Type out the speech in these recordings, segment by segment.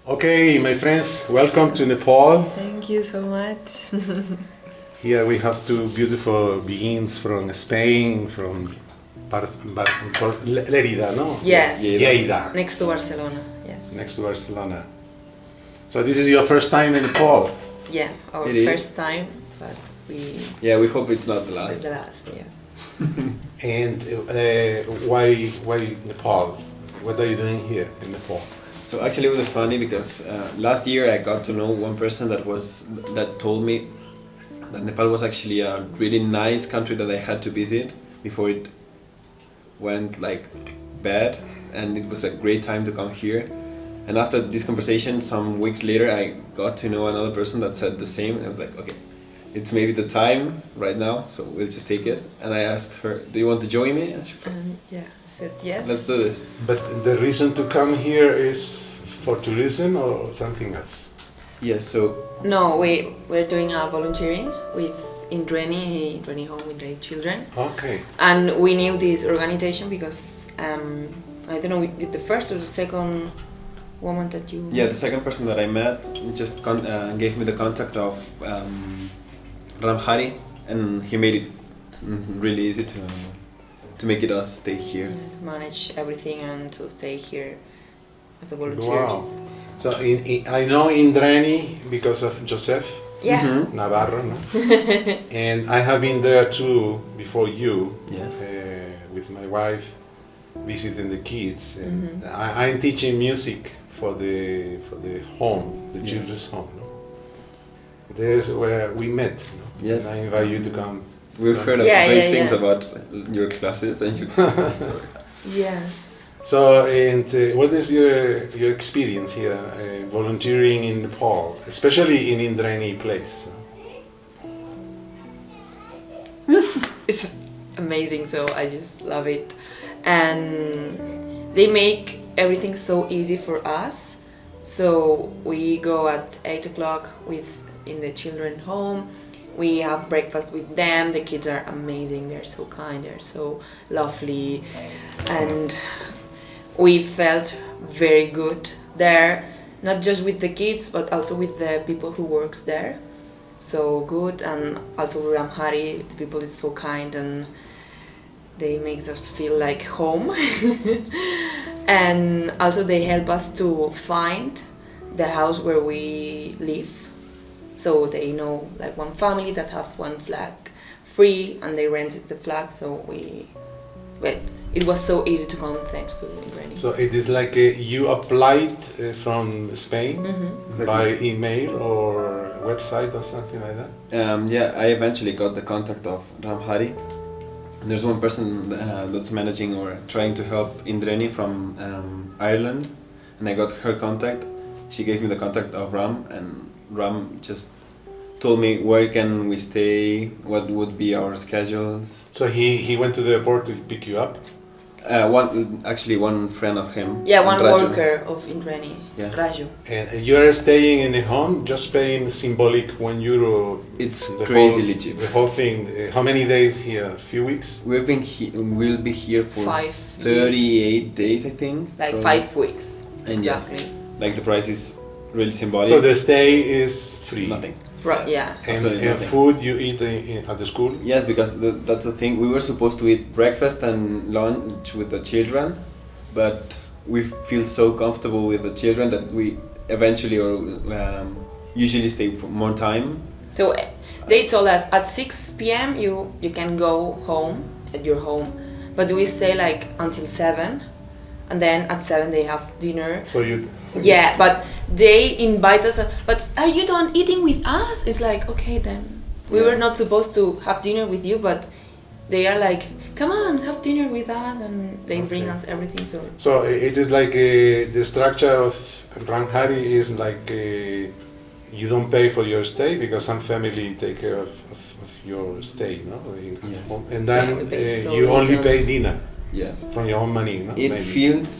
Okay, my friends, welcome to Nepal. Thank you so much. Here we have two beautiful beings from Spain, from Lérida, no? Yes. Lleida, Next to Barcelona. Yes. next to Barcelona. So this is your first time in Nepal. Yeah, our It is. first time, but Yeah, we hope it's not the it's last. the last. Yeah. And why Nepal? What are you doing here in Nepal? So actually, it was funny because last year I got to know one person that told me that Nepal was actually a really nice country that I had to visit before it went like bad, and it was a great time to come here. And after this conversation, some weeks later, I got to know another person that said the same, and I was like, okay, it's maybe the time right now, so we'll just take it. And I asked her, do you want to join me? And she said, And yeah, I said yes. let's do this. But the reason to come here is for tourism or something else? Yeah, so No, we're doing a volunteering with Indreni home with the children, Okay. and we knew this organization because I don't know, we did the first or the second woman that you. yeah, the second person that I met just gave me the contact of Ramhari, and he made it really easy to make it us stay here. Yeah, to manage everything and to stay here as a volunteers. Wow. So I know Indreni because of Joseph Yeah. Mhm. Navarro, no? And I have been there too before you. Yes. With my wife, visiting the kids, and Mhm. I'm teaching music for the home, the Yes. children's home. No? There's where we met. No? Yes. And I invite you to come. We've heard of Yeah, great yeah, things yeah. about your classes and your. So, Yes. So, and what is your experience here, volunteering in Nepal, especially in Indreni place? It's amazing, so I just love it. And they make everything so easy for us. So we go at 8 o'clock in the children home. We have breakfast with them. The kids are amazing. They're so kind. They're so lovely, and we felt very good there. Not just with the kids, but also with the people who works there. So good, and also Ramhari, the people is so kind, and they makes us feel like home. And also they help us to find the house where we live. So they know like one family that have one flag free, and they rented the flag. So but it was so easy to come thanks to Indreni. So it is like you applied from Spain Mhm. by email or website or something like that? yeah, I eventually got the contact of Ramhari. There's one person that's managing or trying to help Indreni from Ireland, and I got her contact. She gave me the contact of Ram, and Ram just told me where can we stay, what would be our schedules. So he went to the airport to pick you up? One friend of him. Yeah, one Raju. worker of Indreni, Yes. Raju. And you are staying in a home, just paying symbolic €1. It's The crazily whole, cheap. The whole thing. How many days here? A few weeks? We'll be here for 38 days, I think. Like probably. 5 weeks. And yes, exactly. like the price is really symbolic. So the stay is free? Nothing. Right, Yes. yeah. Absolutely And nothing. food you eat at the school? Yes, because that's the thing. We were supposed to eat breakfast and lunch with the children, but we feel so comfortable with the children that we eventually or usually stay for more time. So they told us at 6 p.m. you can go home at your home, but we stay like until 7, and then at 7 they have dinner. So you... Yeah, but they invite us. But are you done eating with us? It's like, okay then. We Yeah. were not supposed to have dinner with you, but they are like, come on, have dinner with us, and they bring Okay. us everything. So So it is like the structure of Ranghari is like you don't pay for your stay because some family take care of your stay, no? Yes. And then Yeah, we pay so you only little. pay dinner Yes. from your own money, no? It Maybe. feels.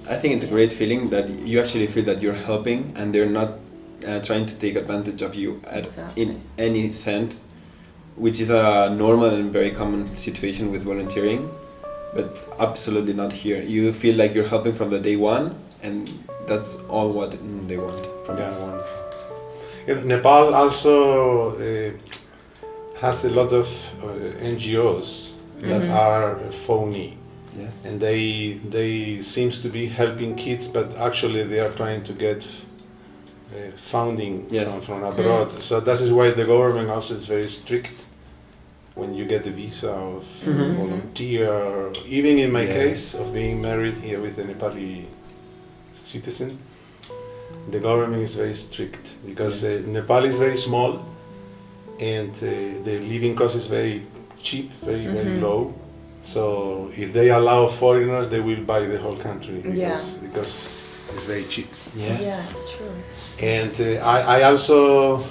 I think it's a great feeling that you actually feel that you're helping and they're not trying to take advantage of you Exactly. in any cent, which is a normal and very common situation with volunteering, but absolutely not here. You feel like you're helping from the day one, and that's all what they want from Yeah. everyone. Nepal also has a lot of NGOs that are phony, Yes. and they seems to be helping kids, but actually they are trying to get funding Yes. from abroad. So that is why the government also is very strict when you get the visa of volunteer. Even in my Yeah. case of being married here with a Nepali citizen, the government is very strict because Nepal is very small and the living cost is very cheap, very low. So if they allow foreigners, they will buy the whole country because it's very cheap. Yes. Yeah, sure. And I also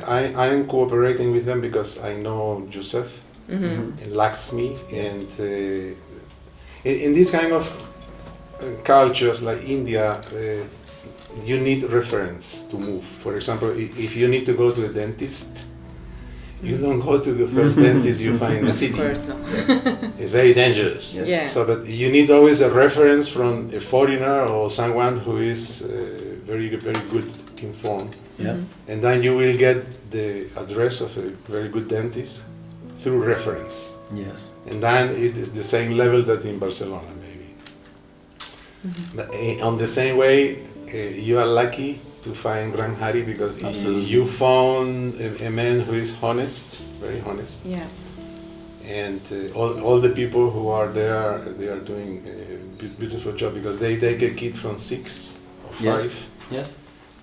I am cooperating with them because I know Joseph and Lakshmi, Yes. and in this kind of cultures like India, you need reference to move. For example, if you need to go to a dentist, you don't go to the first dentist you find in the Of city. course, no. It's very dangerous. Yes. Yeah. So, but you need always a reference from a foreigner or someone who is very good informed, Yeah. and then you will get the address of a very good dentist through reference, Yes. and then it is the same level that in Barcelona maybe. But, on the same way, you are lucky to find Grand Hari because Absolutely. you found a man who is honest, very honest. Yeah. And all the people who are there, they are doing a beautiful job because they take a kid from 6 or 5, Yes. Yes.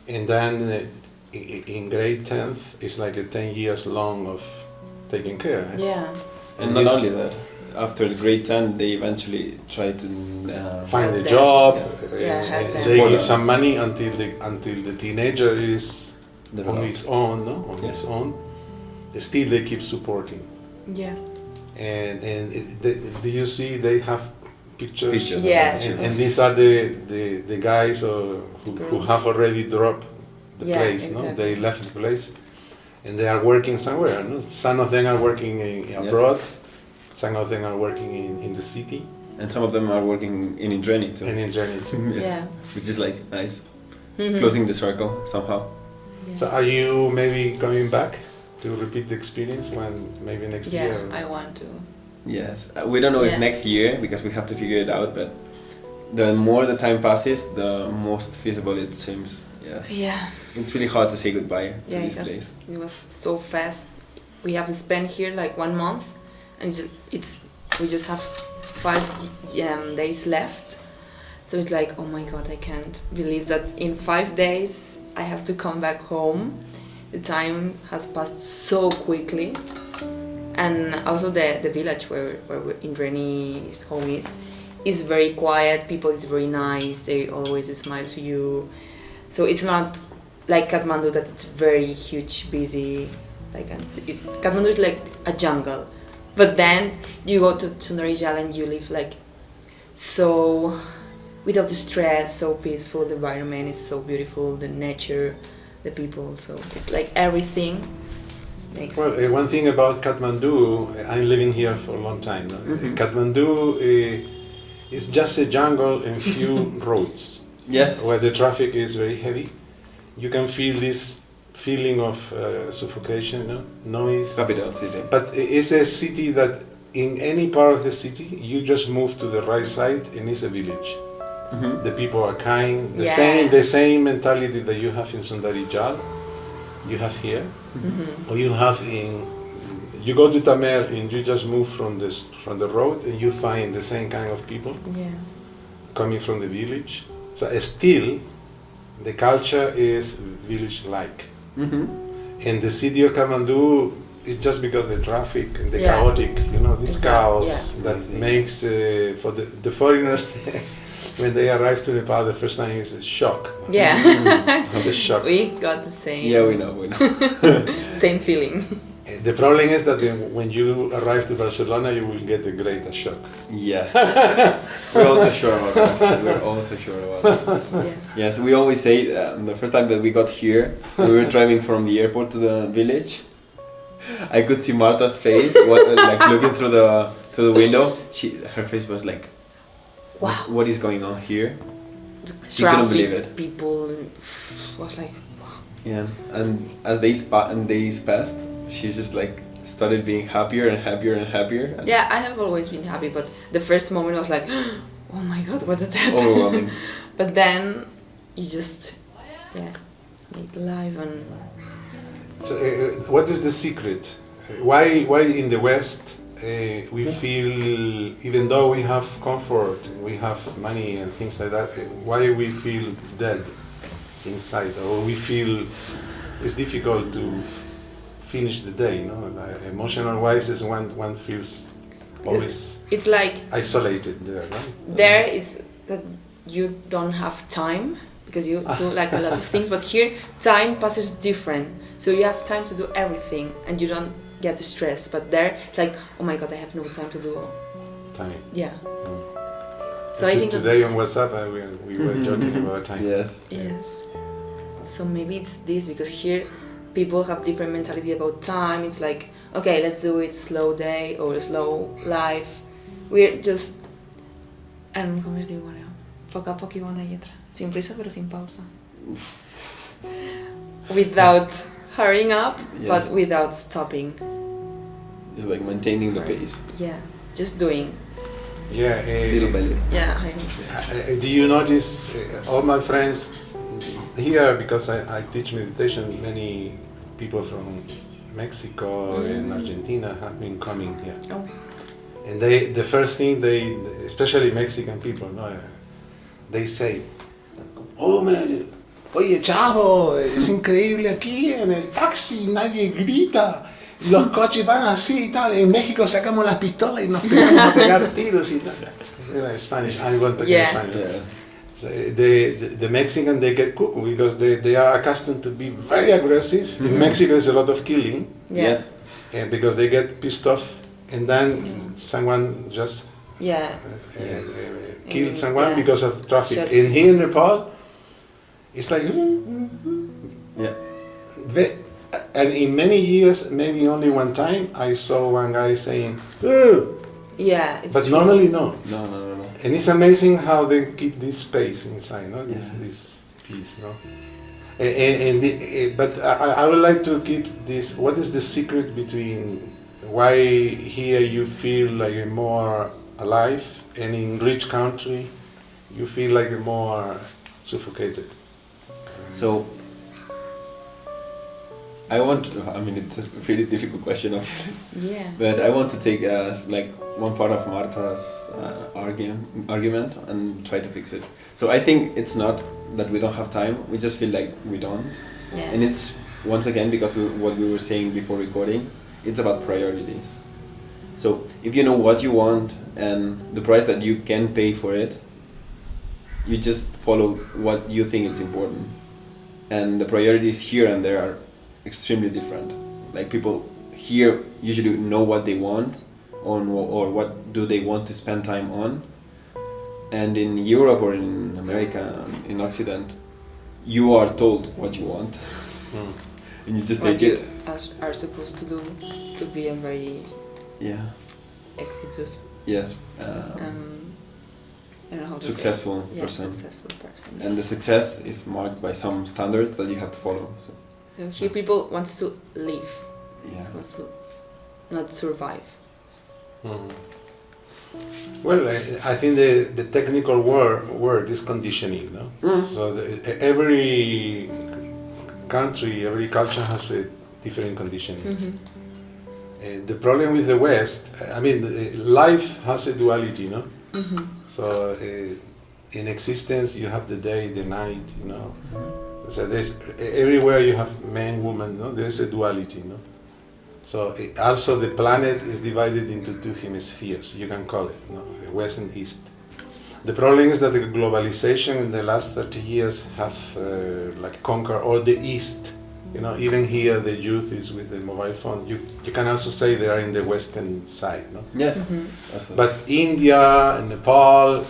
and then in grade 10th, it's like a 10 years long of taking care. Yeah. And not only that, after grade 10, they eventually try to Find a Help them. job, Yes. Yeah, help them. they Support give them. some money until the teenager is on develop. his own, no? On Yes. his own. Still, they keep supporting. Yeah. And do you see they have pictures? Pictures. Yeah. And these are the guys who Girls. have already dropped the Yeah, place, no? exactly. They left the place and they are working somewhere, no? Some of them are working abroad, some of them are working in the city, And some of them are working in Indreni too. and in Germany too. Yes. Yeah. Which is like nice. Mhm. Closing the circle somehow. Yes. So are you maybe coming back to repeat the experience when maybe next Yeah, year? I want to. Yes. We don't know Yeah. if next year because we have to figure it out, but the more the time passes, the most feasible it seems. Yes. Yeah. It's really hard to say goodbye to Yeah, this exactly. place. It was so fast. We have spent here like 1 month, and it's we just have 5 days left. So it's like, oh my god, I can't believe that in 5 days I have to come back home. The time has passed so quickly, and also the village where Indreni's home is very quiet. People is very nice. They always smile to you. So it's not like Kathmandu that it's very huge, busy. Like Kathmandu is like a jungle, but then you go to Sundari Jal and you live like so without the stress, so peaceful. The environment is so beautiful. The nature, the people. So it's like everything makes. Well, one thing about Kathmandu, I'm living here for a long time. No? Kathmandu is just a jungle and few roads. Yes. Where the traffic is very heavy. You can feel this feeling of suffocation, no? Noise. Capital city. But it's a city that in any part of the city, you just move to the right side and it's a village. Mm-hmm. The people are kind. Yeah. The same mentality that you have in Sundari Jal, you have here. Mhm. Or you have you go to Tamil and you just move from the road and you find the same kind of people Yeah. coming from the village. So still, the culture is village-like. Mm-hmm. And the city of Kathmandu is just because the traffic and the Yeah. chaotic, this Exactly, chaos yeah. that Crazy. makes for the foreigners when they arrive to Nepal the first time is a shock. Yeah. It's a shock. We got the same. Yeah, we know. Same feeling. The problem is that when you arrive to Barcelona, you will get a greater shock. Yes. We're also sure about that. We're also sure about that. Yeah. Yes, we always say the first time that we got here, we were driving from the airport to the village. I could see Marta's face, like looking through the window. Her face was like, Wow. what is going on here? She couldn't believe traffic, it. people, was like, Yeah, and as days passed, she's just like started being happier and happier and happier. And yeah, I have always been happy, but the first moment was like, oh my god, what's that? overwhelming. But then you just, make life and So, what is the secret? Why in the West we feel, even though we have comfort, we have money and things like that, why we feel dead inside, or we feel it's difficult to finish the day? Like emotional wise, is one feels always it's like isolated there, right? there is that you don't have time because you do like a lot of things, but here time passes different, so you have time to do everything and you don't get stressed. But there it's like, oh my god, I have no time to do. Time. Yeah. So I think today that's, on WhatsApp we were joking about time. Yes. yes. So maybe it's this, because here people have different mentality about time. It's like, okay, let's do it slow day or slow life. We're just ¿cómo les digo? Poco a poco y buena letra. Sin prisa pero sin pausa. Without hurrying up, Yes. but without stopping. Just like maintaining the pace, Yeah, just doing. Yeah. little by little. Yeah, I know. Do you notice all my friends here, because I teach meditation, many people from Mexico and Argentina have been coming here. Oh. And the first thing especially Mexican people, they say, oh man, oye chavo, es increíble aquí en el taxi, nadie grita, los coches van así y tal, en México sacamos las pistolas y nos pegamos a pegar tiros y tal. Spanish, I'm going to talk Spanish. Yeah. So the Mexican, they get cool because they are accustomed to be very aggressive. In Mexico there's a lot of killing, Yeah. Yes. because they get pissed off and then someone just Yeah. killed someone Yeah. because of traffic. Shots. And here in Nepal, it's like, Yeah. and in many years, maybe only one time, I saw one guy saying, "Oh," Yeah, it's but true. normally no. No. And it's amazing how they keep this space inside, no? Yeah. This peace, no? But I would like to keep this. What is the secret between why here you feel like you're more alive, and in rich country you feel like you're more suffocated? So I mean, it's a pretty difficult question, obviously. Yeah. But I want to take like one part of Marta's argument and try to fix it. So I think it's not that we don't have time, we just feel like we don't. Yeah. And it's, once again, because what we were saying before recording, it's about priorities. So if you know what you want and the price that you can pay for it, you just follow what you think is important. And the priorities here and there are extremely different. Like people here usually know what they want or what do they want to spend time on. And in Europe or in America, in Occident, you are told what you want. And you just what take you it. are supposed to do to be a very Yeah. exitoous, Yes. I don't know how to Successful say. person. Successful person. And the yes. success is marked by some standards that you have to follow. So So here people wants to live, yeah. wants to not survive. Well, I think the technical word is conditioning, no? So every country, every culture has a different conditioning. The problem with the West, I mean, life has a duality, no? So in existence you have the day, the night, you know. So there's everywhere you have man, woman, no? There's a duality, no? So also the planet is divided into two hemispheres, you can call it, no? West and East. The problem is that the globalization in the last 30 years have like conquered all the East. You know, even here the youth is with the mobile phone. You can also say they are in the Western side, no? Yes. Absolutely. But India and Nepal,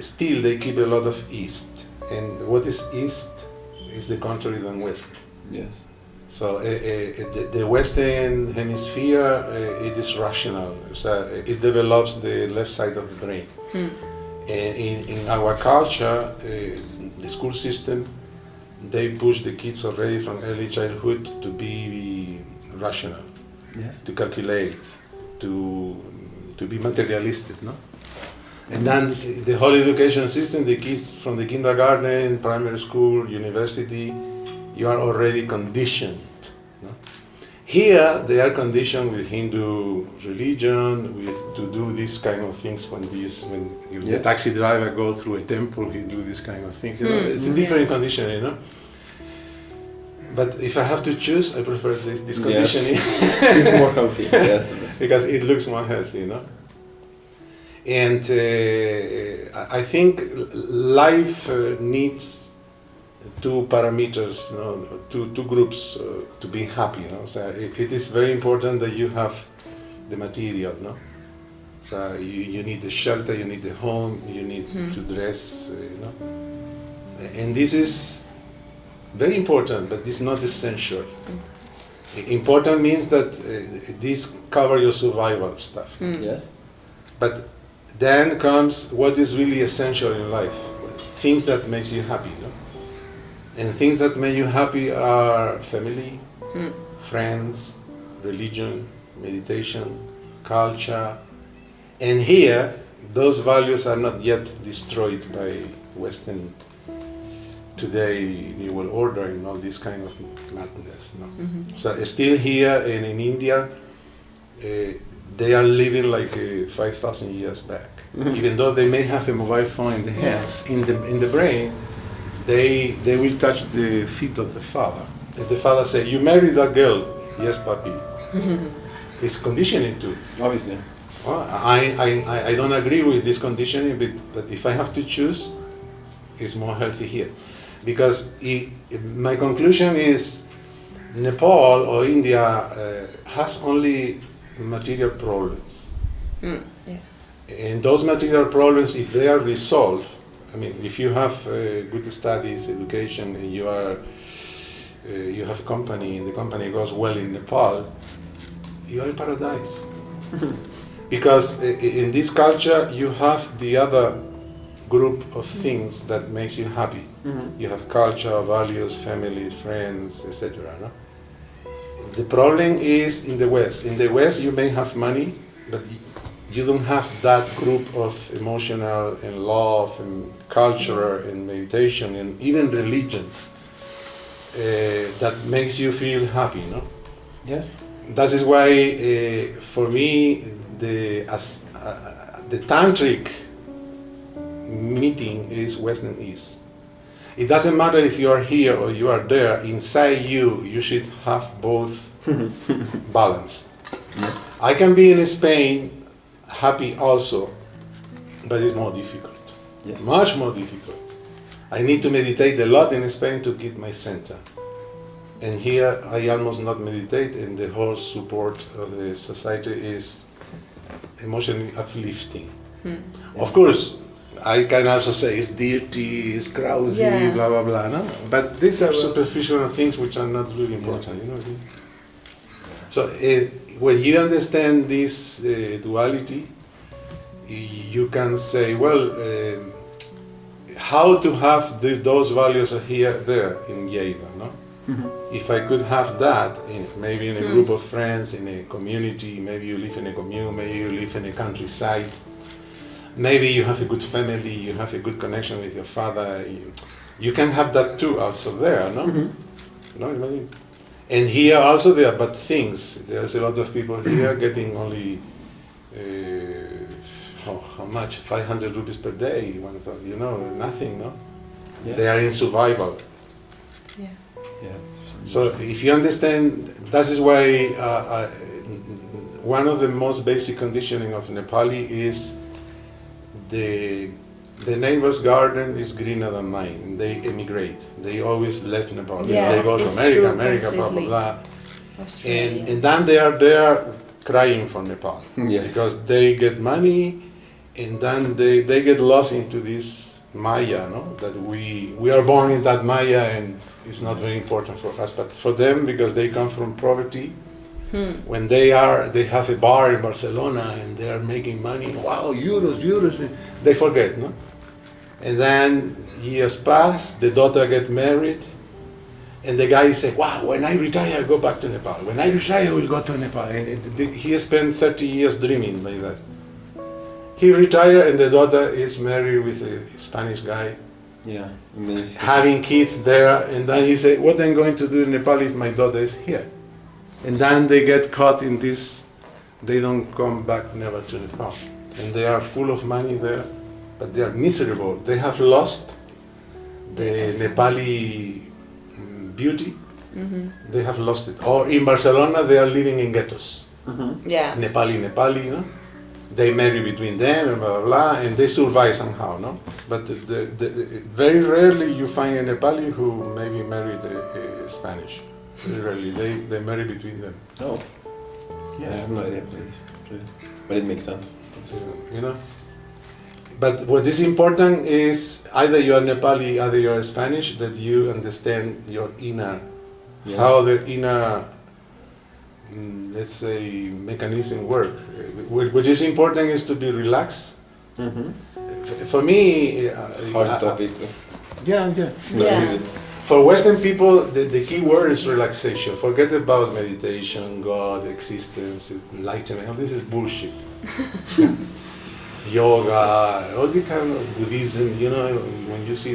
still they keep a lot of East. And what is East is the contrary than West. Yes. So the Western hemisphere, it is rational. So it develops the left side of the brain. And in our culture, the school system, they push the kids already from early childhood to be rational, Yes. to calculate, to be materialistic, no? And then the whole education system, the kids from the kindergarten, primary school, university, you are already conditioned. No? Here, they are conditioned with Hindu religion, with to do this kind of things when the taxi driver go through a temple, he do this kind of things. You know, it's a different conditioning, you know. But if I have to choose, I prefer this conditioning. It's more healthy. Yes. Because it looks more healthy, you know. And I think life needs two parameters, you know, two groups to be happy. You know? So it is very important that you have the material, no? So you need the shelter, you need the home, you need to dress, you know. And this is very important, but it's not essential. Important means that this cover your survival stuff. Yes. But then comes what is really essential in life, things that makes you happy. No? And things that make you happy are family, friends, religion, meditation, culture. And here, those values are not yet destroyed by Western today New World Order and all this kind of madness. No? So still here and in India, they are living like 5,000 years back. Even though they may have a mobile phone in the hands, in the brain, they will touch the feet of the father. And the father say, "You married that girl." "Yes, papi." It's conditioning too. Obviously. Well, I don't agree with this conditioning, but if I have to choose, it's more healthy here. Because my conclusion is Nepal or India has only material problems. Yes. And those material problems, if they are resolved, I mean, if you have good studies, education, and you have a company, and the company goes well in Nepal, you are in paradise. Because in this culture, you have the other group of things that makes you happy. You have culture, values, family, friends, etc. No? The problem is in the West. In the West, you may have money, but you don't have that group of emotional and love and culture and meditation and even religion that makes you feel happy, no? Yes. That is why, for me, the tantric meeting is West and East. It doesn't matter if you are here or you are there. Inside you should have both balanced. Yes. I can be in Spain happy also, but it's more difficult. Yes. Much more difficult. I need to meditate a lot in Spain to get my center. And here I almost not meditate, and the whole support of the society is emotionally uplifting. Of course, I can also say it's dirty, it's crowded, blah blah blah. No? But these are superficial things which are not really important. You know what I mean? So when you understand this duality, you can say, well, how to have those values here, there in Yeiva, no? If I could have that, maybe in a group of friends, in a community, maybe you live in a commune, maybe you live in a countryside, maybe you have a good family, you have a good connection with your father, you can have that too also there, no? No, imagine. And here also there are bad things. There's a lot of people here getting only, how much? 500 rupees per day, you know, nothing, no? Yes. They are in survival. Yeah. Yeah. So if you understand, that is why one of the most basic conditioning of Nepali is the neighbor's garden is greener than mine, and they emigrate. They always left Nepal. Yeah, they go to it's America, true, America, blah, blah, completely. blah. Australia. And then they are there crying for Nepal. Yes. Because they get money, and then they get lost into this Maya, no? That we are born in that Maya, and it's not very important for us. But for them, because they come from poverty, When they have a bar in Barcelona and they are making money, wow, euros, they forget, no? And then years pass, the daughter get married, and the guy say, wow, when I retire, I go back to Nepal. When I retire, I will go to Nepal. And he spent 30 years dreaming like that. He retired, and the daughter is married with a Spanish guy, Yeah. having kids there. And then he said, what I'm going to do in Nepal if my daughter is here? And then they get caught in this, they don't come back never to Nepal. And they are full of money there, but they are miserable. They have lost the Nepali beauty. They have lost it. Or in Barcelona, they are living in ghettos. Yeah. Nepali, no? They marry between them and blah, blah, blah, and they survive somehow, no? But very rarely you find a Nepali who maybe married a Spanish. Very rarely. They marry between them. Oh. Yeah, I have no idea, please. But it makes sense. You know? But what is important is either you are Nepali, either you are Spanish, that you understand your inner, how the inner, let's say, mechanism work. What is important is to be relaxed. For me, hard topic. Yeah. It's not easy. For Western people, the key word is relaxation. Forget about meditation, God, existence, enlightenment. All this is bullshit. Yoga, all the kind of Buddhism, you know, when you see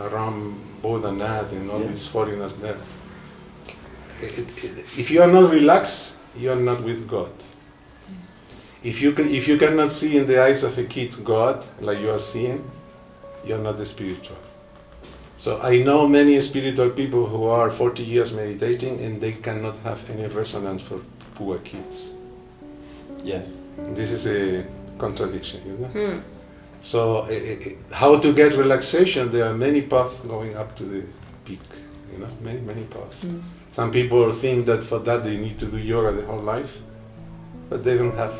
around Bodhanath and all these foreigners there, if you are not relaxed, you are not with God. If you cannot see in the eyes of a kid God like you are seeing, you are not spiritual. So I know many spiritual people who are 40 years meditating and they cannot have any resonance for poor kids. Yes. This is a contradiction, you know? So how to get relaxation? There are many paths going up to the peak, you know, many paths. Some people think that for that they need to do yoga the whole life, but they don't have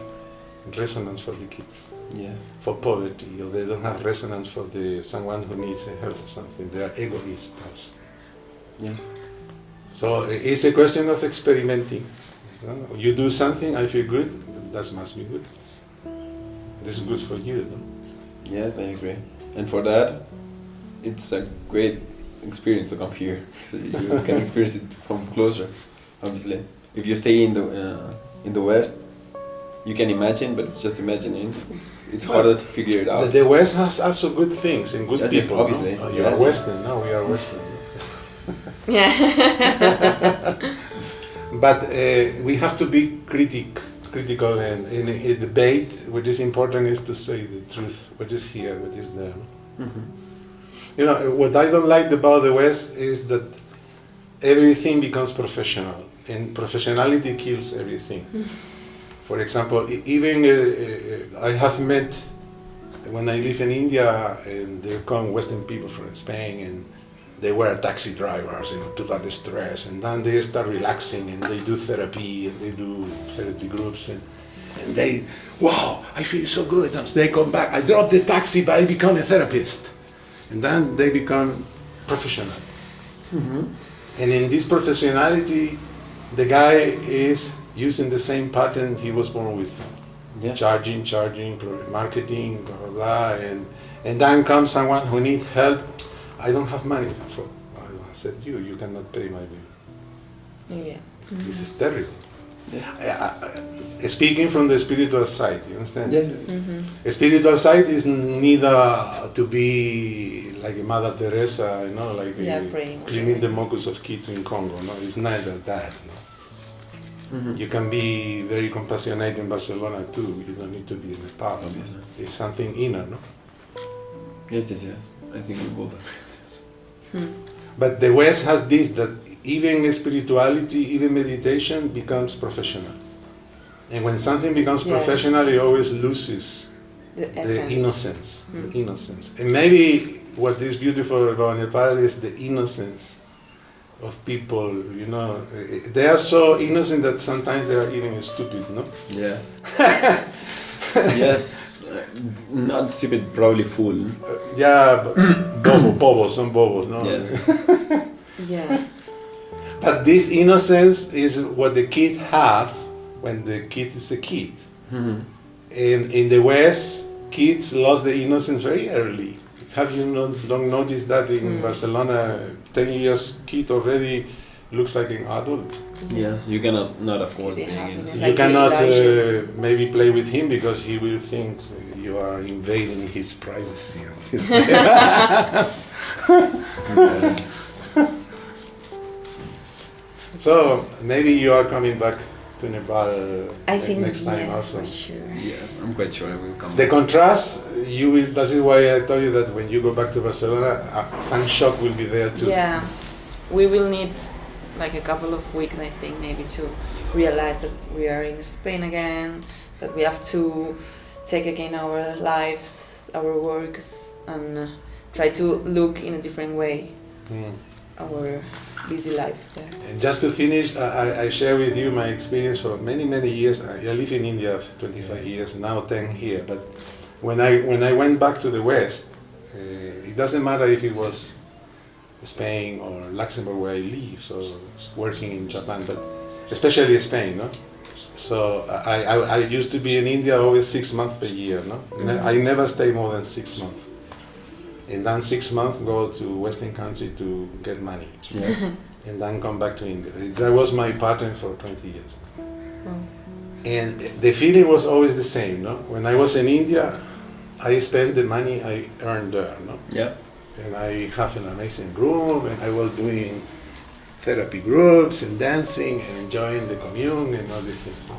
resonance for the kids. Yes. For poverty, or they don't have resonance for someone who needs help or something. They are egoists also. Yes. So it's a question of experimenting. You know? You do something, I feel good, that must be good. This is good for you, no? Yes, I agree. And for that, it's a great experience to come here. You can experience it from closer, obviously. If you stay in the West, you can imagine, but it's just imagining. It's harder to figure it out. The West has also good things and good people. Yes, obviously. No? You are Western, no? We are Western. Yeah. But we have to be critical, and in a debate, what is important is to say the truth, what is here, what is there. You know, what I don't like about the West is that everything becomes professional, and professionality kills everything. For example, even I have met, when I live in India, and there come Western people from Spain, and they were taxi drivers, and total stress, and then they start relaxing, and they do therapy, and they do therapy groups, and they, wow, I feel so good. And they come back, I drop the taxi, but I become a therapist. And then they become professional. And in this professionality, the guy is using the same pattern he was born with. Yes. Charging, marketing, blah, blah, blah. And then comes someone who needs help. I don't have money. I said, you cannot pay my bill. Yeah. This is terrible. Yes. Speaking from the spiritual side, you understand? Yes. A spiritual side is neither to be like a Mother Teresa, you know, like cleaning the mucus of kids in Congo. No, it's neither that. No? You can be very compassionate in Barcelona too. You don't need to be in Nepal. Obviously. It's something inner, no? Yes. I think we both agree. But the West has this, that even spirituality, even meditation becomes professional. And when something becomes professional, it always loses the innocence. The innocence. And maybe what is beautiful about Nepal is the innocence of people, you know. They are so innocent that sometimes they are even stupid, no? Yes. Yes. Not stupid, probably fool. Yeah, but some bobos, no? Yes. Yeah. But this innocence is what the kid has when the kid is a kid. Mhm. And in the West, kids lost the innocence very early. Have you don't notice that in Barcelona, 10 years kid already looks like an adult? Yeah, you cannot not afford The being happiness. innocent. Like You cannot Elijah. maybe play with him because he will think you are invading his privacy. And his So maybe you are coming back to Nepal I think next time yes, also. for sure. Yes, I'm quite sure I will come. The contrast, you will. That is why I told you that when you go back to Barcelona, some shock will be there too. Yeah, we will need like a couple of weeks, I think, maybe to realize that we are in Spain again, that we have to take again our lives, our works, and try to look in a different way Mm. our busy life there. And just to finish, I share with you my experience for many, many years. I live in India for 25 years, now 10 here. But when I went back to the West, it doesn't matter if it was Spain or Luxembourg where I live, so working in Japan, but especially Spain, no? So I used to be in India always 6 months per year, no? I never stay more than 6 months. And then 6 months go to Western country to get money. Yeah. And then come back to India. That was my pattern for 20 years. And the feeling was always the same, no? When I was in India, I spent the money I earned there, no? Yeah. And I have an amazing room, and I was doing therapy groups and dancing and enjoying the commune and all these things.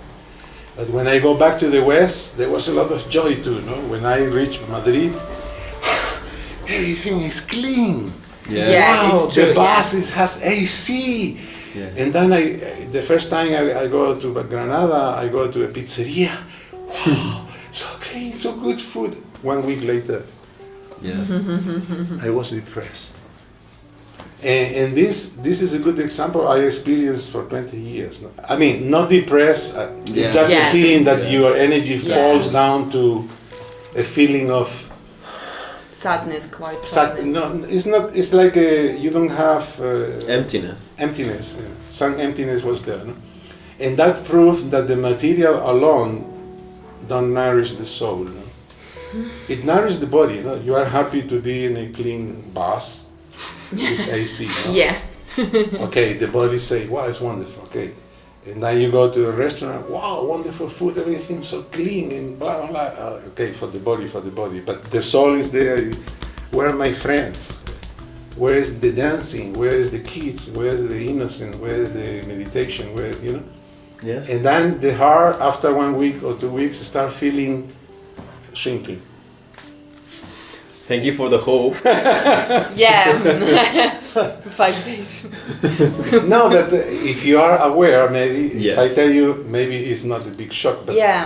But when I go back to the West, there was a lot of joy too, no? When I reached Madrid, everything is clean. Yeah. Yeah. Wow, it's true, the yeah. bus has AC. Yeah. And then the first time I go to Granada, I go to a pizzeria. Wow, so clean, so good food. 1 week later, Yes. I was depressed. And this is a good example I experienced for 20 years. No? I mean, not depressed, Yeah. it's just Yeah. a feeling that Yes. your energy Yeah. falls down to a feeling of Sadness, quite sad. sadness. No, it's not. It's like you don't have Emptiness. emptiness. Some emptiness was there, no? And that proved that the material alone don't nourish the soul. No? It nourishes the body. No? You are happy to be in a clean bus with AC. No? Yeah. Okay, the body say, "Wow, it's wonderful." Okay, and then you go to a restaurant. Wow, wonderful food, everything so clean and blah blah blah. Okay, for the body, but the soul is there. Where are my friends? Where is the dancing? Where is the kids? Where is the innocence? Where is the meditation? Where is, you know? Yes. And then the heart, after 1 week or 2 weeks, start feeling shrinking. Thank you for the hope. Yeah. 5 days. No, but if you are aware, maybe if I Yes. tell you, maybe it's not a big shock, but Yeah.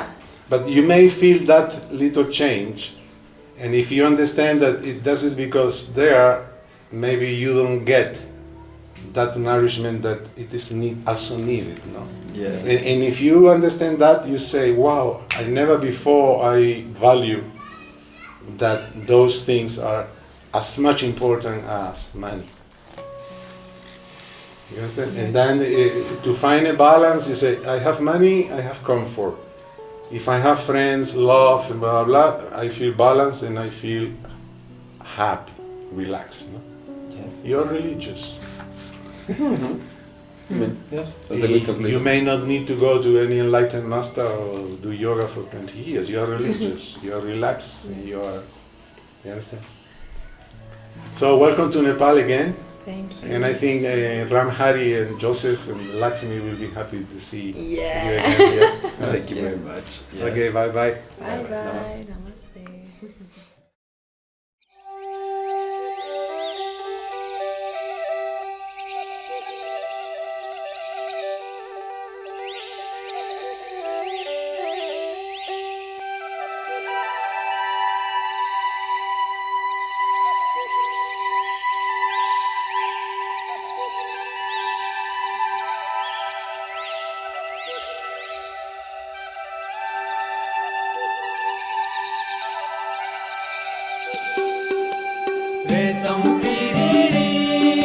but you may feel that little change, and if you understand that it does it because there, maybe you don't get that nourishment that it is also needed, no? Yes. And if you understand that, you say, wow, I never before I value that those things are as much important as money. You understand? And then to find a balance, you say, I have money, I have comfort. If I have friends, love, and blah, blah, blah, I feel balanced and I feel happy, relaxed. No? Yes. You're religious. Yes. That's a good You conclusion. may not need to go to any enlightened master or do yoga for 20 years. You are religious, you are relaxed, you understand? So welcome to Nepal again. Thank you. And I think Ram Hari and Joseph and Lakshmi will be happy to see you Yeah. again here. Thank you very much. Yes. Okay, bye-bye. Bye bye. Namaste. Namaste. Resam piriri